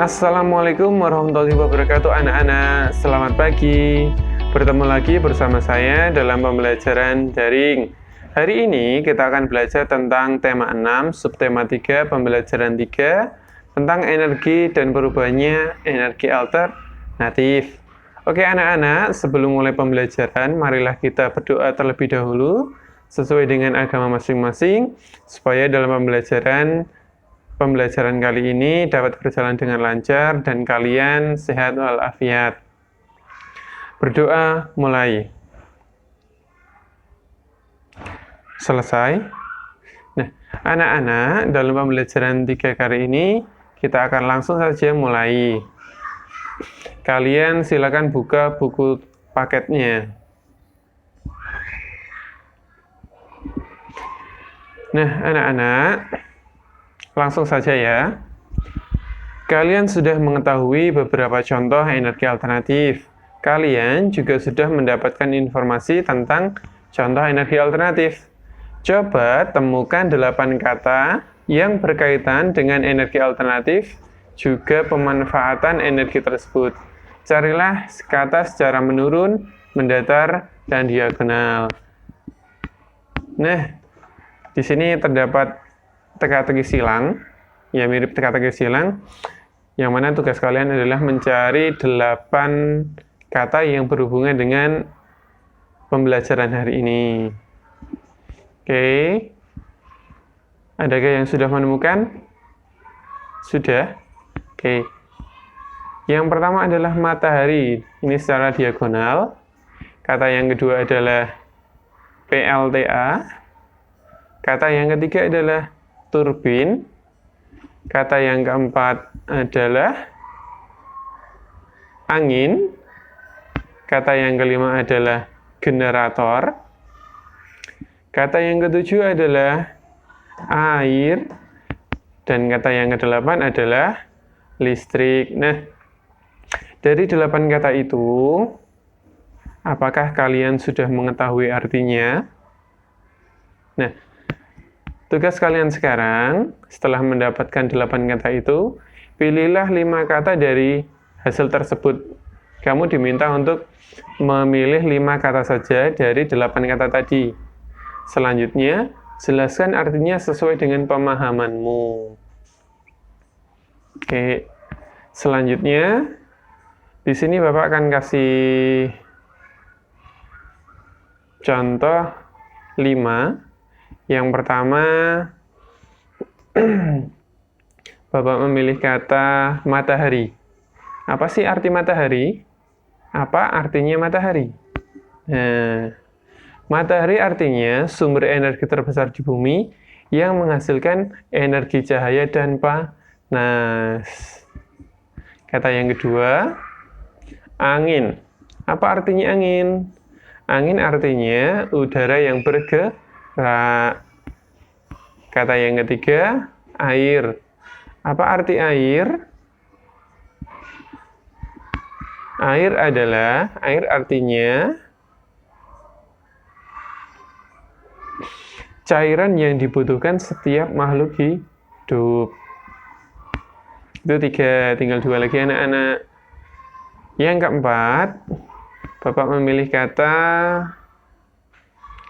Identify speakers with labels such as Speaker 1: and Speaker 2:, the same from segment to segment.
Speaker 1: Assalamualaikum warahmatullahi wabarakatuh anak-anak. Selamat pagi. Bertemu lagi bersama saya dalam pembelajaran daring. Hari ini kita akan belajar tentang tema 6, subtema 3, pembelajaran 3, tentang energi dan perubahannya energi alternatif. Oke anak-anak, sebelum mulai pembelajaran, marilah kita berdoa terlebih dahulu sesuai dengan agama masing-masing supaya dalam pembelajaran kali ini dapat berjalan dengan lancar dan kalian sehat walafiat. Berdoa mulai. Selesai. Nah, anak-anak, dalam pembelajaran 3 kali ini kita akan langsung saja mulai. Kalian silakan buka buku paketnya. Nah, anak-anak, langsung saja ya. Kalian sudah mengetahui beberapa contoh energi alternatif. Kalian juga sudah mendapatkan informasi tentang contoh energi alternatif. Coba temukan 8 kata yang berkaitan dengan energi alternatif, juga pemanfaatan energi tersebut. Carilah kata secara menurun, mendatar, dan diagonal. Nah, di sini terdapat teka-teki silang, ya mirip teka-teki silang, yang mana tugas kalian adalah mencari 8 kata yang berhubungan dengan pembelajaran hari ini. Oke, adakah yang sudah menemukan? Sudah? Oke. Yang pertama adalah matahari, ini secara diagonal. Kata yang kedua adalah PLTA. Kata yang ketiga adalah turbin. Kata yang keempat adalah angin. Kata yang kelima adalah generator. Kata yang ketujuh adalah air. Dan kata yang kedelapan adalah listrik. Nah, dari 8 kata itu, apakah kalian sudah mengetahui artinya? Nah, tugas kalian sekarang, setelah mendapatkan 8 kata itu, pilihlah 5 kata dari hasil tersebut. Kamu diminta untuk memilih 5 kata saja dari 8 kata tadi. Selanjutnya, jelaskan artinya sesuai dengan pemahamanmu. Oke, selanjutnya, di sini Bapak akan kasih contoh 5. Yang pertama, Bapak memilih kata matahari. Apa sih arti matahari? Apa artinya matahari? Nah, matahari artinya sumber energi terbesar di bumi yang menghasilkan energi cahaya dan panas. Kata yang kedua, angin. Apa artinya angin? Angin artinya udara yang bergerak. Kata yang ketiga, air. Apa arti air? Air artinya cairan yang dibutuhkan setiap makhluk hidup. Itu 3, tinggal 2 lagi anak-anak. Yang keempat, Bapak memilih kata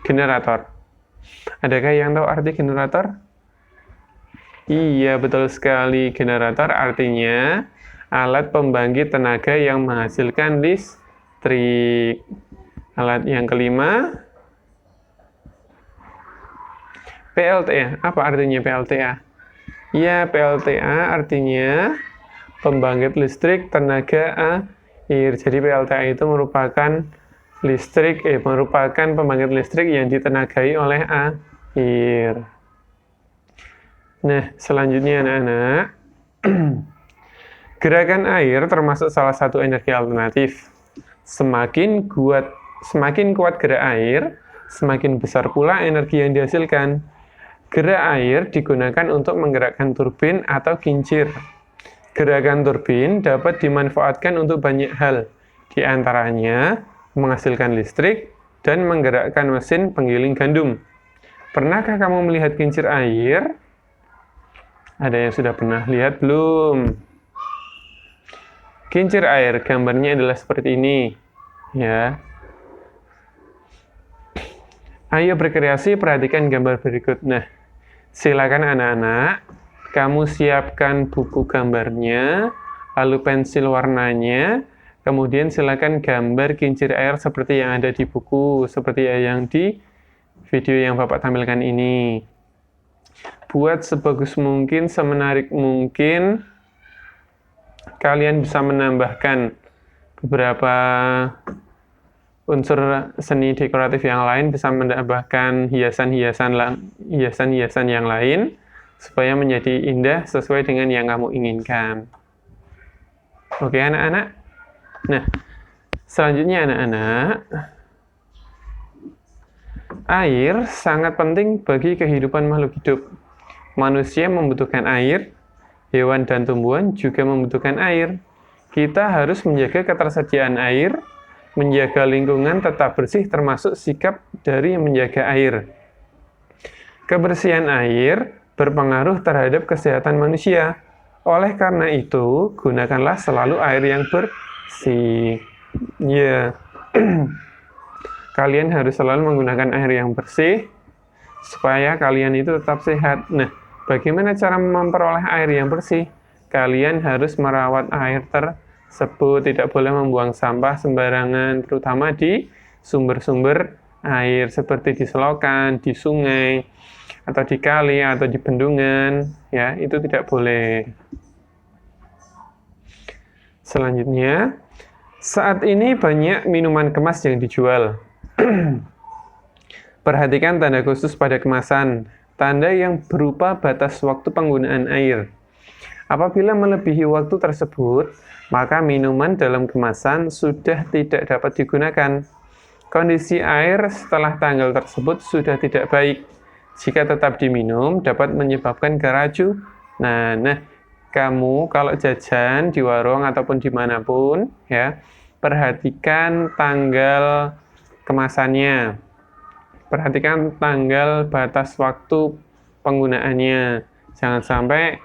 Speaker 1: generator. Adakah yang tahu arti generator? Iya, betul sekali. Generator artinya alat pembangkit tenaga yang menghasilkan listrik. Alat yang kelima, PLTA. Apa artinya PLTA? Ya, PLTA artinya pembangkit listrik tenaga air. Jadi PLTA itu merupakan pembangkit listrik yang ditenagai oleh air. Nah, selanjutnya anak-anak, gerakan air termasuk salah satu energi alternatif. Semakin kuat gerak air, semakin besar pula energi yang dihasilkan. Gerak air digunakan untuk menggerakkan turbin atau kincir. Gerakan turbin dapat dimanfaatkan untuk banyak hal, di antaranya menghasilkan listrik dan menggerakkan mesin penggiling gandum. Pernahkah kamu melihat kincir air? Ada yang sudah pernah lihat belum? kincir air, gambarnya adalah seperti ini, ya. Ayo berkreasi, perhatikan gambar berikut. Nah, silakan anak-anak, kamu siapkan buku gambarnya, lalu pensil warnanya, kemudian silakan gambar kincir air seperti yang ada di buku, seperti yang di video yang Bapak tampilkan ini. Buat sebagus mungkin, semenarik mungkin. Kalian bisa menambahkan beberapa unsur seni dekoratif yang lain, bisa menambahkan hiasan-hiasan yang lain, supaya menjadi indah sesuai dengan yang kamu inginkan. Oke anak-anak? Nah, selanjutnya anak-anak, air sangat penting bagi kehidupan makhluk hidup. Manusia membutuhkan air, hewan dan tumbuhan juga membutuhkan air. Kita harus menjaga ketersediaan air, menjaga lingkungan tetap bersih termasuk sikap dari menjaga air. Kebersihan air berpengaruh terhadap kesehatan manusia. Oleh karena itu, gunakanlah selalu air yang bersih. Ya, kalian harus selalu menggunakan air yang bersih supaya kalian itu tetap sehat. Nah, bagaimana cara memperoleh air yang bersih? Kalian harus merawat air tersebut, tidak boleh membuang sampah sembarangan, terutama di sumber-sumber air seperti di selokan, di sungai, atau di kali, atau di bendungan, ya, itu tidak boleh. Selanjutnya, saat ini banyak minuman kemas yang dijual. Perhatikan tanda khusus pada kemasan, tanda yang berupa batas waktu penggunaan air. Apabila melebihi waktu tersebut, maka minuman dalam kemasan sudah tidak dapat digunakan. Kondisi air setelah tanggal tersebut sudah tidak baik. Jika tetap diminum, dapat menyebabkan keracunan. Nah, kamu kalau jajan di warung ataupun dimanapun, ya, perhatikan tanggal kemasannya. Perhatikan tanggal batas waktu penggunaannya. Jangan sampai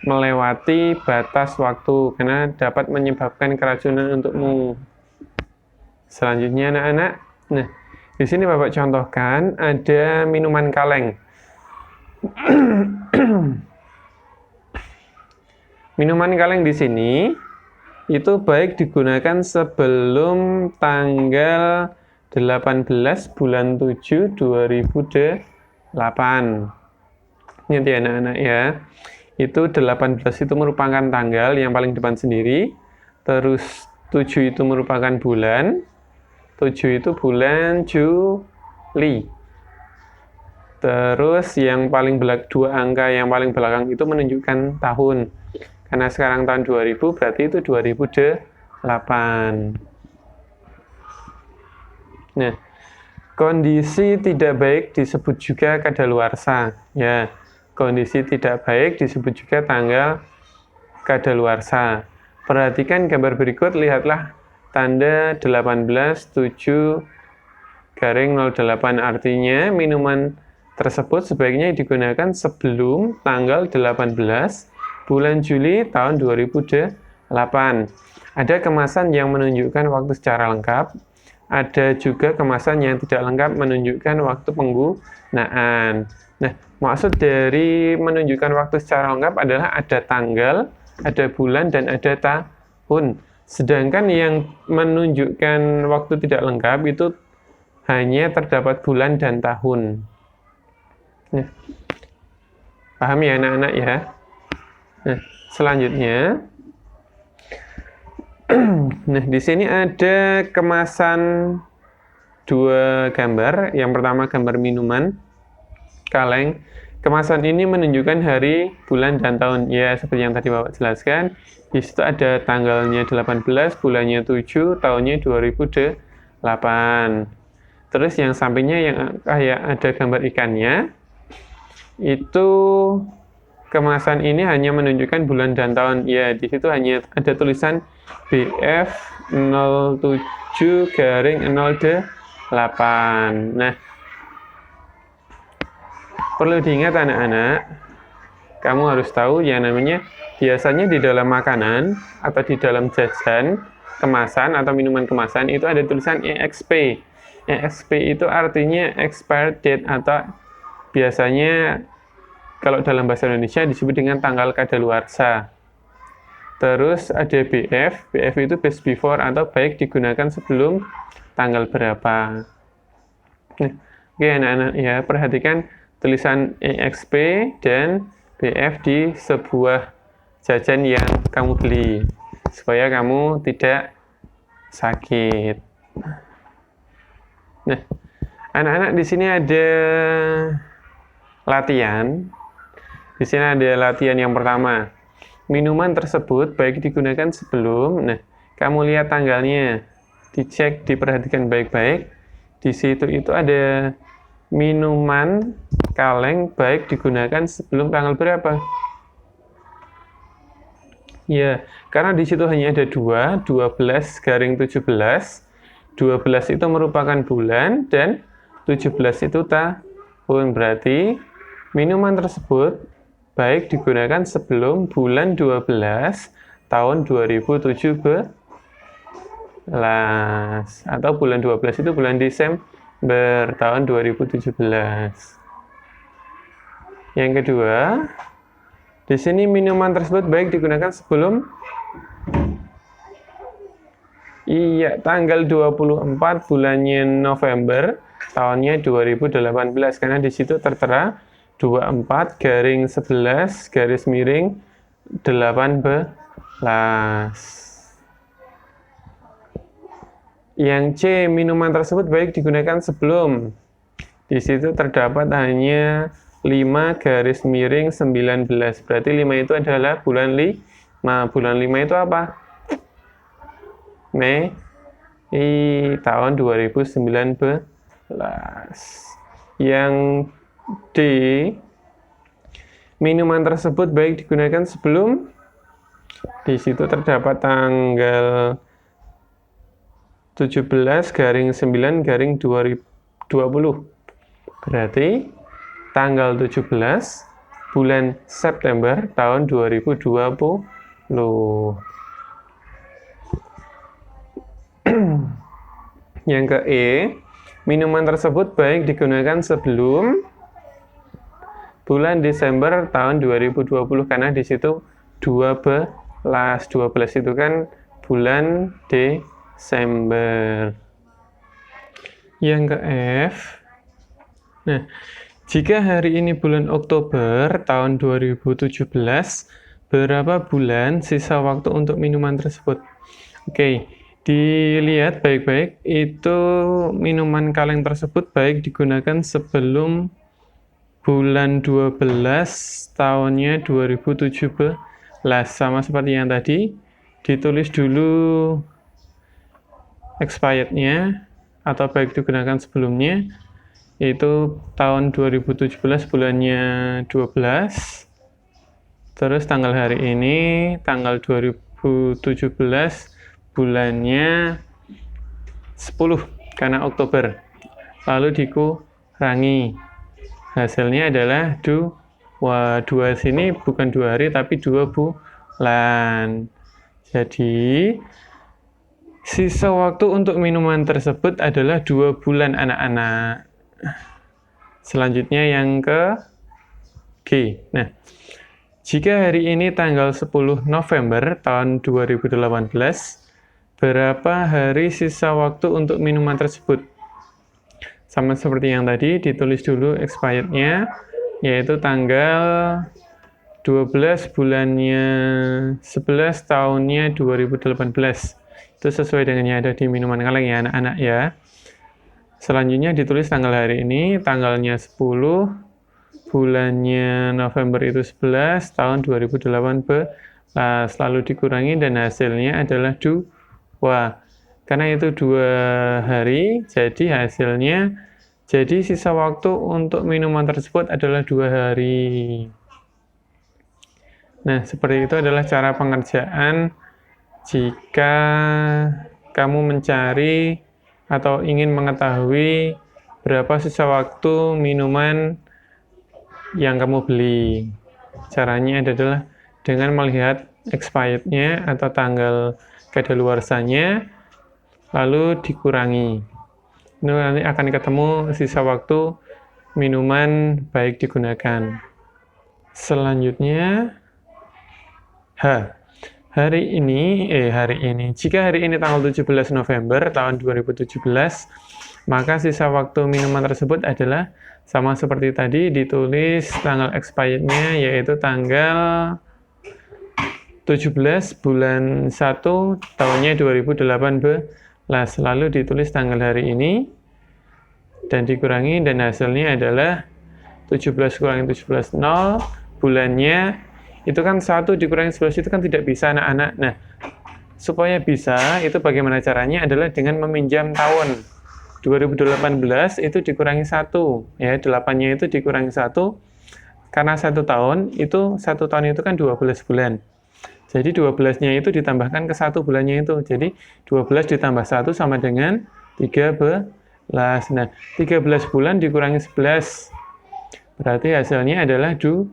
Speaker 1: melewati batas waktu, karena dapat menyebabkan keracunan untukmu. Selanjutnya anak-anak, nah, di sini Bapak contohkan ada minuman kaleng. Minuman kaleng di sini itu baik digunakan sebelum tanggal 18 bulan 7 2008. Ingat ya anak-anak ya. Itu 18 itu merupakan tanggal yang paling depan sendiri. Terus 7 itu merupakan bulan. 7 itu bulan Juli. Terus yang paling dua angka yang paling belakang itu menunjukkan tahun. Karena sekarang tahun 2000, berarti itu 2008. Nah, kondisi tidak baik disebut juga kadaluarsa. Ya, kondisi tidak baik disebut juga tanggal kadaluarsa. Perhatikan gambar berikut, lihatlah tanda 18.7/08, artinya minuman tersebut sebaiknya digunakan sebelum tanggal 18 bulan Juli tahun 2008. Ada kemasan yang menunjukkan waktu secara lengkap, ada juga kemasan yang tidak lengkap menunjukkan waktu penggunaan. Nah, maksud dari menunjukkan waktu secara lengkap adalah ada tanggal, ada bulan, dan ada tahun. Sedangkan yang menunjukkan waktu tidak lengkap itu hanya terdapat bulan dan tahun. Nah, paham ya anak-anak ya? Nah, selanjutnya, nah di sini ada kemasan dua gambar. Yang pertama gambar minuman kaleng. Kemasan ini menunjukkan hari, bulan, dan tahun. Ya, seperti yang tadi Bapak jelaskan. Di situ ada tanggalnya 18, bulannya 7, tahunnya 2008. Terus yang sampingnya yang kayak ada gambar ikannya, itu kemasan ini hanya menunjukkan bulan dan tahun. Ya, di situ hanya ada tulisan BF 07/08. Nah, perlu diingat anak-anak, kamu harus tahu yang namanya biasanya di dalam makanan atau di dalam jajan kemasan atau minuman kemasan itu ada tulisan EXP. EXP itu artinya expired date atau biasanya kalau dalam bahasa Indonesia disebut dengan tanggal kadaluarsa. Terus ada BF, BF itu best before atau baik digunakan sebelum tanggal berapa. Nah, oke anak-anak ya, perhatikan tulisan EXP dan BF di sebuah jajan yang kamu beli supaya kamu tidak sakit. Nah, anak-anak di sini ada latihan. Di sini ada latihan yang pertama. Minuman tersebut baik digunakan sebelum, nah, kamu lihat tanggalnya, dicek, diperhatikan baik-baik. Di situ itu ada minuman kaleng baik digunakan sebelum tanggal berapa? Ya, karena di situ hanya ada 12 garing 17. 12 itu merupakan bulan dan 17 itu tahun. Berarti minuman tersebut baik digunakan sebelum bulan 12 tahun 2017 atau bulan 12 itu bulan Desember tahun 2017. Yang kedua, di sini minuman tersebut baik digunakan sebelum tanggal 24 bulannya November tahunnya 2018 karena di situ tertera 24/11/18. Yang C, minuman tersebut baik digunakan sebelum. Di situ terdapat hanya 5/19. Berarti 5 itu adalah bulan 5. Bulan 5 itu apa? Mei tahun 2019. Yang D, minuman tersebut baik digunakan sebelum. Di situ terdapat tanggal 17/9/2020. Berarti tanggal 17 bulan September tahun 2020. Yang ke E, minuman tersebut baik digunakan sebelum bulan Desember tahun 2020 karena di situ 12 itu kan bulan Desember. Yang ke F, nah, jika hari ini bulan Oktober tahun 2017, berapa bulan sisa waktu untuk minuman tersebut? Oke, dilihat baik-baik, itu minuman kaleng tersebut baik digunakan sebelum bulan 12 tahunnya 2017. Sama seperti yang tadi, ditulis dulu expired-nya atau baik digunakan sebelumnya, yaitu tahun 2017 bulannya 12. Terus tanggal hari ini, tanggal 2017 bulannya 10 karena Oktober. Lalu dikurangi. Hasilnya adalah 2 sini bukan 2 hari tapi 2 bulan. Jadi sisa waktu untuk minuman tersebut adalah 2 bulan anak-anak. Selanjutnya yang ke G. Nah, jika hari ini tanggal 10 November tahun 2018, berapa hari sisa waktu untuk minuman tersebut? Sama seperti yang tadi, ditulis dulu expired-nya, yaitu tanggal 12 bulannya 11 tahunnya 2018. Itu sesuai dengan yang ada di minuman kaleng ya anak-anak ya. Selanjutnya ditulis tanggal hari ini, tanggalnya 10, bulannya November itu 11, tahun 2018. Lalu dikurangi dan hasilnya adalah 2. Karena itu 2 hari, jadi hasilnya, jadi sisa waktu untuk minuman tersebut adalah 2 hari. Nah, seperti itu adalah cara pengerjaan jika kamu mencari atau ingin mengetahui berapa sisa waktu minuman yang kamu beli. Caranya adalah dengan melihat expirednya atau tanggal kadaluarsanya, lalu dikurangi. Itu nanti akan ketemu sisa waktu minuman baik digunakan. Selanjutnya, hari ini, jika hari ini tanggal 17 November tahun 2017, maka sisa waktu minuman tersebut adalah sama seperti tadi, ditulis tanggal expirednya yaitu tanggal 17 bulan 1 tahunnya 2018, lalu ditulis tanggal hari ini dan dikurangi, dan hasilnya adalah 17 kurangi 17, 0, bulannya itu kan 1 dikurangi 11 itu kan tidak bisa anak-anak. Nah, supaya bisa, itu bagaimana caranya adalah dengan meminjam tahun. 2018 itu dikurangi 1, ya, 8-nya itu dikurangi 1, karena 1 tahun itu kan 12 bulan. Jadi 12-nya itu ditambahkan ke 1 bulannya itu. Jadi 12 ditambah 1 sama dengan 13. Nah, 13 bulan dikurangi 11. Berarti hasilnya adalah 2.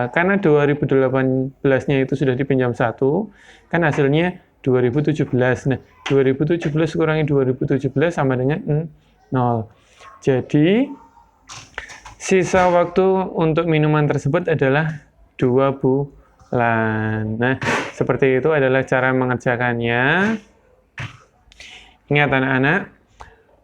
Speaker 1: Karena 2018-nya itu sudah dipinjam 1, kan hasilnya 2017. Nah, 2017 kurangi 2017 sama dengan 0. Jadi, sisa waktu untuk minuman tersebut adalah 2 bulan. Nah, seperti itu adalah cara mengerjakannya. Ingat anak-anak,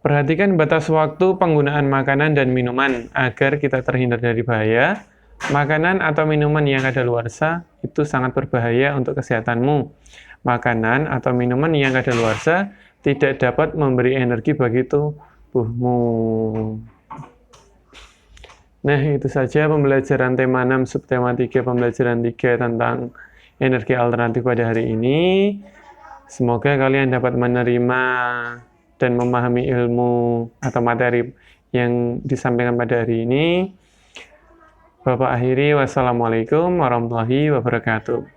Speaker 1: perhatikan batas waktu penggunaan makanan dan minuman agar kita terhindar dari bahaya. Makanan atau minuman yang kadaluarsa itu sangat berbahaya untuk kesehatanmu. Makanan atau minuman yang kadaluarsa tidak dapat memberi energi bagi tubuhmu. Nah, itu saja pembelajaran tema 6 subtema 3 pembelajaran 3 tentang energi alternatif pada hari ini. Semoga kalian dapat menerima dan memahami ilmu atau materi yang disampaikan pada hari ini. Bapak akhiri, wassalamualaikum warahmatullahi wabarakatuh.